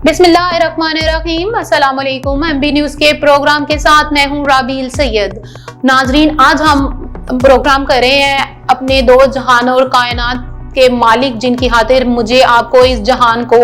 बिस्मिल्लाहिर्रहमानिर्रहीम। अस्सलाम वालेकुम। MB न्यूज के प्रोग्राम के साथ मैं हूं राबील सैयद। नाजरीन, आज हम प्रोग्राम कर रहे हैं अपने दो जहान और कायनात के मालिक जिनकी खातिर मुझे आपको इस जहान को,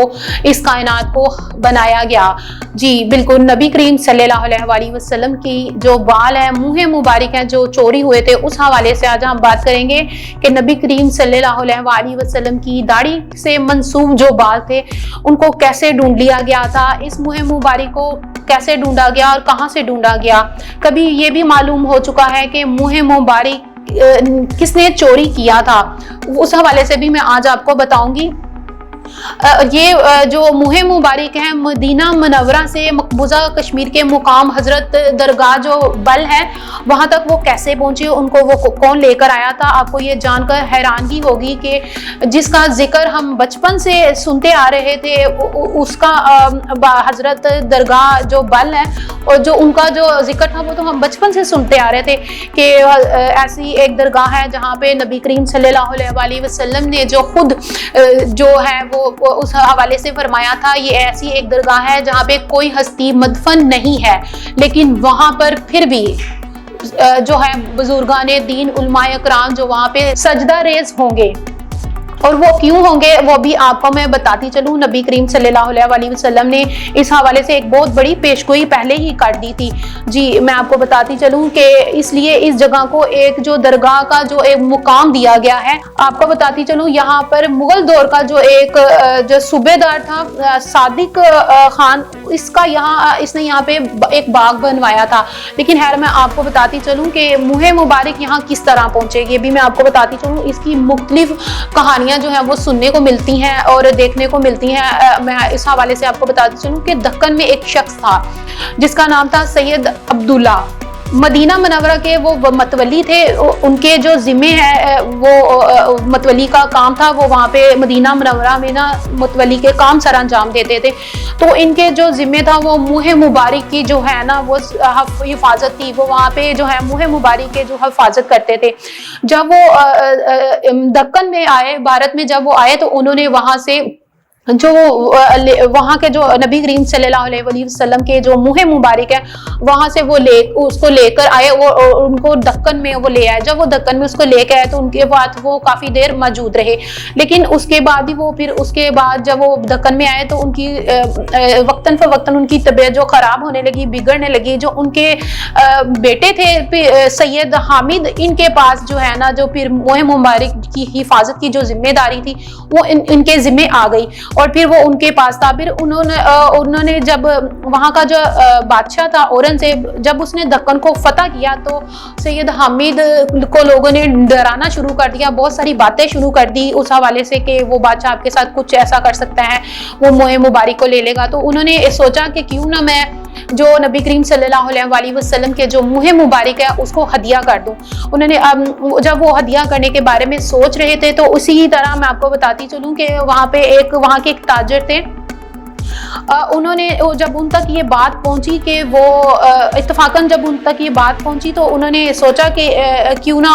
इस कायनात को बनाया गया। जी बिल्कुल, नबी करीम सल्लल्लाहु अलैहि वसल्लम की जो बाल है, मुँह मुबारक हैं जो चोरी हुए थे, उस हवाले से आज हम बात करेंगे कि नबी करीम सल्लल्लाहु अलैहि वसल्लम की दाढ़ी से मंसूब जो बाल थे उनको कैसे ढूंढ लिया गया था, इस मुँह मुबारक को कैसे ढूंढा गया और कहाँ से ढूंढा गया। कभी ये भी मालूम हो चुका है कि मुँह मुबारक किसने चोरी किया था, उस हवाले से भी मैं आज आपको बताऊंगी। ये जो मुँह मुबारक है, मदीना मुनव्वरा से मकबूजा कश्मीर के मुकाम हजरत दरगाह जो बल है वहाँ तक वो कैसे पहुँचे, उनको वो कौन लेकर आया था। आपको ये जानकर हैरानगी होगी कि जिसका जिक्र हम बचपन से सुनते आ रहे थे, उसका हजरत दरगाह जो बल है और जो उनका जो जिक्र था वो तो हम बचपन से सुनते आ रहे थे कि ऐसी एक दरगाह है जहाँ पे नबी करीम सल्लल्लाहु अलैहि वसल्लम ने जो खुद जो है वो उस हवाले से फरमाया था, ये ऐसी एक दरगाह है जहाँ पे कोई हस्ती मदफन नहीं है, लेकिन वहाँ पर फिर भी जो है बुजुर्गाने दीन उलमाए कराम जो वहाँ पे सजदा रेज होंगे, और वो क्यों होंगे वो भी आपको मैं बताती चलूँ। नबी करीम सल्लल्लाहु अलैहि वसल्लम ने इस हवाले से एक बहुत बड़ी पेशगोई पहले ही कर दी थी। जी मैं आपको बताती चलूँ कि इसलिए इस जगह को एक जो दरगाह का जो एक मुकाम दिया गया है। आपको बताती चलूँ, यहाँ पर मुगल दौर का जो एक जो सूबेदार था सादिक खान, इसने यहाँ पे एक बाग बनवाया था। लेकिन खैर मैं आपको बताती चलूँ कि मुँह मुबारक यहाँ किस तरह पहुँचे, ये भी मैं आपको बताती चलूँ। इसकी मुख्तलिफ कहानियाँ जो है वो सुनने को मिलती हैं और देखने को मिलती हैं। मैं इस हवाले से आपको बताती चलूँ कि दक्कन में एक शख्स था जिसका नाम था सैयद अब्दुल्ला। मदीना मुनव्वरा के वो मतवली थे, उनके जो जिम्मे है वो मतवली का काम था, वो वहाँ पे मदीना मुनव्वरा में ना मतवली के काम सर अंजाम देते थे। तो इनके जो जिम्मे था वो मुँह मुबारक की जो है ना वो हिफाजत थी, वो वहाँ पे जो है मुँह मुबारक के जो हिफाजत करते थे। जब वो दक्कन में आए, भारत में जब वो आए तो उन्होंने वहाँ से जो वहाँ के जो नबी करीम सल्लल्लाहु अलैहि वसल्लम के जो मुँह मुबारक है वहाँ से वो उसको लेकर आए और उनको दक्कन में वो ले आए। जब वो दक्कन में उसको लेकर आए तो उनके बाद वो काफ़ी देर मौजूद रहे, लेकिन उसके बाद ही वो फिर उसके बाद जब वो दक्कन में आए तो उनकी वक्तन फवक्तन उनकी तबीयत जो ख़राब होने लगी, बिगड़ने लगी। जो उनके बेटे थे सैयद हामिद, इनके पास जो है ना जो फिर मुँह मुबारक की हिफाजत की जो जिम्मेदारी थी वो इनके ज़िम्मे आ गई और फिर वो उनके पास था। फिर उन्होंने जब वहाँ का जो बादशाह था औरंगजेब, जब उसने दक्कन को फतह किया तो सैयद हामिद को लोगों ने डराना शुरू कर दिया, बहुत सारी बातें शुरू कर दी उस हवाले से कि वो बादशाह आपके साथ कुछ ऐसा कर सकता है, वो मुँह मुबारक को ले लेगा। तो उन्होंने सोचा कि क्यों ना मैं जो नबी करीम सल्लल्लाहु अलैहि वसल्लम के जो मुँह मुबारक है उसको हदिया कर दूं। उन्होंने जब वो हदिया करने के बारे में सोच रहे थे तो उसी तरह मैं आपको बताती चलूं कि वहाँ के एक ताजर थे, उन्होंने जब उन तक ये बात पहुंची कि वो इत्तफाकन जब उन तक ये बात पहुंची तो उन्होंने सोचा कि क्यों ना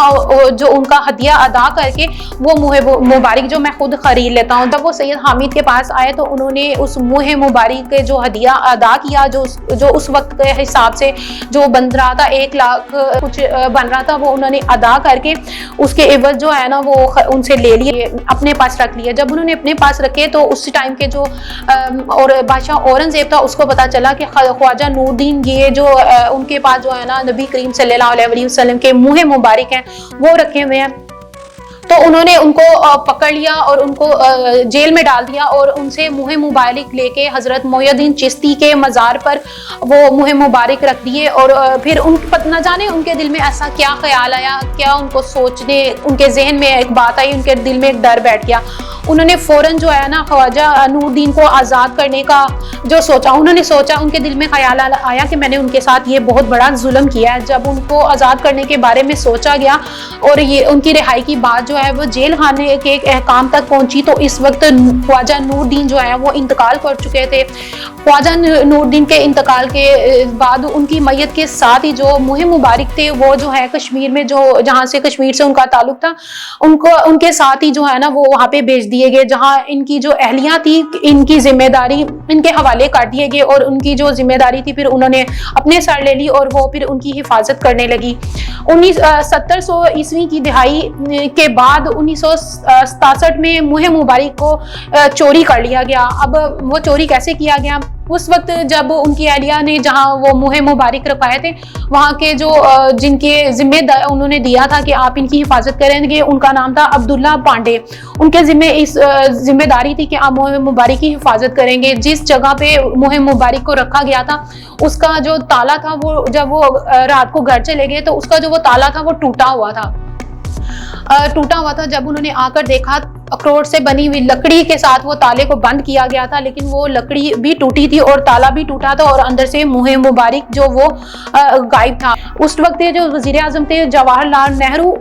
जो उनका हदिया अदा करके वो मुँह मुबारक जो मैं खुद खरीद लेता हूं। जब वो सैयद हामिद के पास आए तो उन्होंने उस मुँह मुबारक के जो हदिया अदा किया, जो उस वक्त के हिसाब से जो बन रहा था 1 लाख कुछ बन रहा था, वो उन्होंने अदा करके उसके एवज जो है ना वो उनसे ले लिए, अपने पास रख लिए। जब उन्होंने अपने पास रखे तो उस टाइम के जो और बादशाह औरंगजेब था उसको पता चला कि ख्वाजा नूरुद्दीन ये जो उनके पास जो है ना नबी करीम सल्लल्लाहु अलैहि वसल्लम के मुँह मुबारक हैं वो रखे हुए हैं। तो उन्होंने उनको पकड़ लिया और उनको जेल में डाल दिया और उनसे मुँह मुबारक लेके हजरत मोइनुद्दीन चिश्ती के मज़ार पर वो मुँह मुबारक रख दिए। और फिर न जाने उनके दिल में ऐसा क्या ख्याल आया, क्या उनको सोचने उनके जहन में एक बात आई, उनके दिल में एक डर बैठ गया। उन्होंने फ़ौरन जो है ना ख्वाजा नूरुद्दीन को आज़ाद करने का जो सोचा, उन्होंने सोचा, उनके दिल में ख्याल आया कि मैंने उनके साथ ये बहुत बड़ा जुल्म किया है। जब उनको आज़ाद करने के बारे में सोचा गया और ये उनकी रिहाई की बात जो है वो जेल खाने के एक अहकाम तक पहुंची तो इस वक्त ख्वाजा नूरुद्दीन जो है वो इंतकाल कर चुके थे। ख्वाजा नूरुद्दीन के इंतकाल के बाद उनकी मैयत के साथ ही जो मुँह मुबारक थे वो जो है कश्मीर में, जो जहाँ से कश्मीर से उनका ताल्लुक था, उनको उनके साथ ही जो है ना वो वहाँ पे भेज दिए دیے گئے, جہاں ان کی جو اہلیہ تھی ان کی ذمہ داری ان کے حوالے کر دیے گئے, اور ان کی جو ذمہ داری تھی پھر انہوں نے اپنے سر لے لی اور وہ پھر ان کی حفاظت کرنے لگی. 1700 کی دہائی کے بعد 1967 میں منہ مبارک کو چوری کر لیا گیا. اب وہ چوری کیسے کیا گیا؟ اس وقت جب ان کی اہلیہ نے جہاں وہ منہ مبارک رکھوائے تھے, وہاں کے جو جن کے ذمہ انہوں نے دیا تھا کہ آپ ان کی حفاظت کریں گے, ان کا نام تھا عبداللہ پانڈے. ان کے ذمہ داری تھی کہ آپ منہ مبارک کی حفاظت کریں گے. جس جگہ پہ منہ مبارک کو رکھا گیا تھا اس کا جو تالا تھا, وہ جب وہ رات کو گھر چلے گئے تو اس کا جو وہ تالا تھا وہ ٹوٹا ہوا تھا. جب انہوں نے آ کر دیکھا, اخروٹ سے بنی ہوئی لکڑی کے ساتھ وہ تالے کو بند کیا گیا تھا, لیکن وہ لکڑی بھی ٹوٹی تھی اور تالا بھی ٹوٹا تھا, اور اندر سے منہ مبارک جو وہ غائب تھا. اس وقت جو وزیر اعظم تھے جواہر لال نہرو,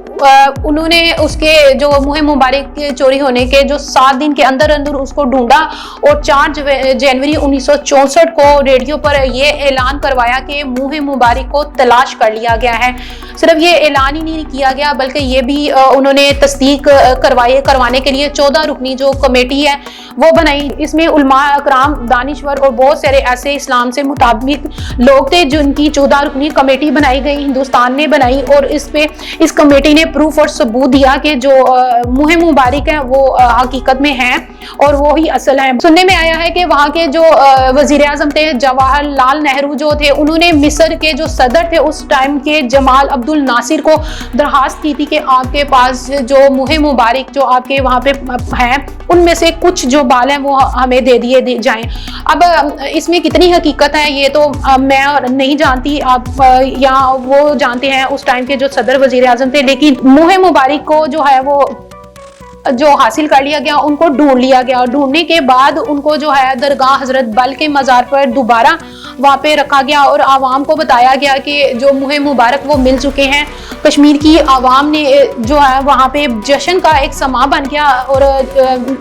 انہوں نے اس کے جو منہ مبارک کے چوری ہونے کے جو 7 دن کے اندر اس کو ڈھونڈا, اور 4 جنوری 1964 کو ریڈیو پر یہ اعلان کروایا کہ منہ مبارک کو تلاش کر لیا گیا ہے. صرف یہ اعلان ہی نہیں کیا گیا بلکہ یہ بھی انہوں نے تصدیق کروانے کے لیے 14 رکنی جو کمیٹی ہے وہ بنائی. اس میں علماء اکرام, دانشور اور بہت سارے ایسے اسلام سے مطابق لوگ تھے جن کی 14 رکنی کمیٹی بنائی گئی, ہندوستان نے بنائی, اور اس کمیٹی نے پروف اور ثبوت دیا کہ جو منہ مبارک ہے وہ حقیقت میں ہیں اور وہی اصل ہے. سننے میں آیا ہے کہ وہاں کے جو وزیر اعظم تھے جواہر لال نہرو جو تھے, انہوں نے مصر کے جو صدر تھے اس ٹائم کے جمال عبد الناصر کو درخواست کی تھی کہ آپ کے پاس جو منہ مبارک جو آپ کے وہاں پہ ہیں ان میں سے کچھ جو بال ہیں وہ ہمیں دے دیے جائیں. اب اس میں کتنی حقیقت ہے یہ تو میں نہیں جانتی, آپ یا وہ جانتے ہیں اس ٹائم کے جو صدر وزیر اعظم تھے, لیکن منہ مبارک کو جو ہے وہ جو حاصل کر لیا گیا, ان کو ڈھونڈ لیا گیا, اور ڈھونڈنے کے بعد ان کو جو ہے درگاہ حضرت بل کے مزار پر دوبارہ وہاں پہ رکھا گیا, اور عوام کو بتایا گیا کہ جو منہ مبارک وہ مل چکے ہیں. کشمیر کی عوام نے جو ہے وہاں پہ جشن کا ایک سما بن گیا, اور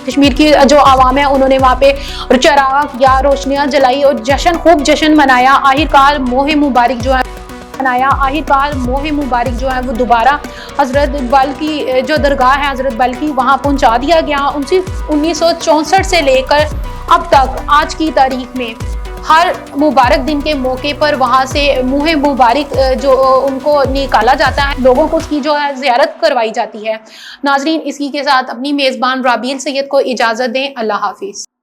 کشمیر کی جو عوام ہے انہوں نے وہاں پہ چراغ یا روشنیاں جلائی اور خوب جشن منایا. آخرکار منہ مبارک جو ہے وہ دوبارہ حضرت بل کی جو درگاہ ہے حضرت بل کی وہاں پہنچا دیا گیا. 1964 سے لے کر اب تک آج کی تاریخ میں ہر مبارک دن کے موقع پر وہاں سے منہ مبارک جو ان کو نکالا جاتا ہے, لوگوں کو اس کی جو ہے زیارت کروائی جاتی ہے. ناظرین, اسی کے ساتھ اپنی میزبان رابیل سید کو اجازت دیں. اللہ حافظ.